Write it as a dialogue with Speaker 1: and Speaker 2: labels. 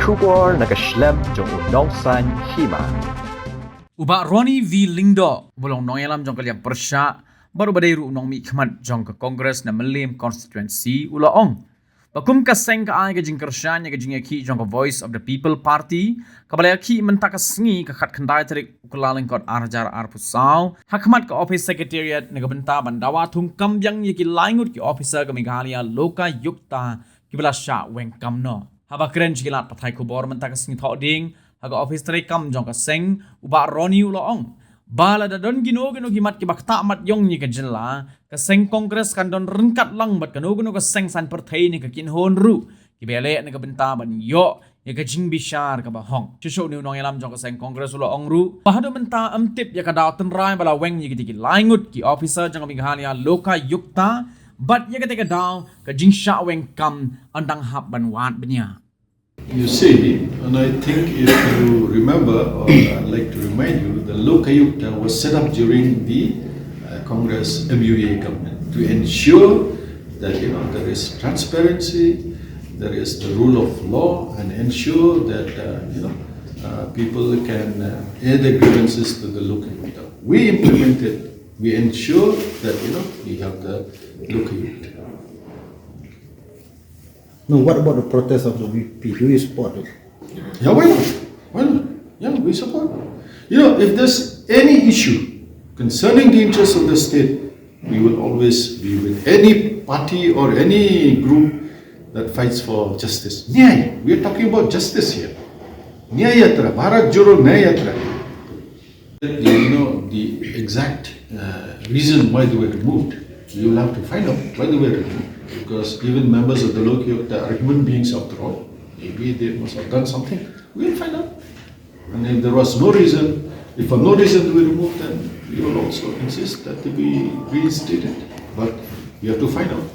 Speaker 1: Shugor nakaslem jong unongsan Hima.
Speaker 2: Uba Ronnie V. Lingdo bolong nongelam jong kaliang persya baru badairu nong mi khmat jong ke Congress na Melim constituency ulaong. Bakum ka seng ka ay ka Jingkyrshan ya ka jingaki jong ka Voice of the People Party kabalaya ki mentaka sengi ka khat khandai tarik ukulaling kot arjar arpusau hakmat ka Office Secretariat na benta bandawa thungkam yang yaki laingut ki Ophisar ka Meghalaya Lokayukta ki belasya Weng kamno. Haba keren jilat pathai kubor mentaka sengi thok ding haga Office tarik kam jong ka seng uba Ronnie ulaong. Bala da don gino gimat ki bakta mat yong ni ka jela ka seng Congress kan don rengkat lang bat kano ka seng san perthai ni ka kin hon ru ki bele ni ka benta ban yo ya ka Jingshah ka bahong chusho ni nong yalam jong ka seng Congress ulo ong ru bahado benta amtip ya ka daw tenrai bala Weng ni ki laingut ki Ophisar jong ka Meghalaya Lokayukta bat ya ka daw ka Jingshah Weng kam andang hap ban wat Bniah.
Speaker 3: You see, and I think if you remember, or I'd like to remind you, the Lokayukta was set up during the Congress MUA government to ensure that there is transparency, there is the rule of law, and ensure that people can air their grievances to the Lokayukta. We implemented, we ensure that we have the Lokayukta.
Speaker 4: No, what about the protest of the VP? Do you support it?
Speaker 3: Yeah, why not? Why not? Yeah, we support. If there's any issue concerning the interests of the state, we will always be with any party or any group that fights for justice. Nyaya, we are talking about justice here. Nyaya yatra, Bharat Joro Nyaya yatra. The exact reason why they were removed, you will have to find out why they were removed. Because even members of the Lokayukta are human beings after all. Maybe they must have done something. We will find out. And if there was no reason, if for no reason to be removed, then we will also insist that to be reinstated. But we have to find out.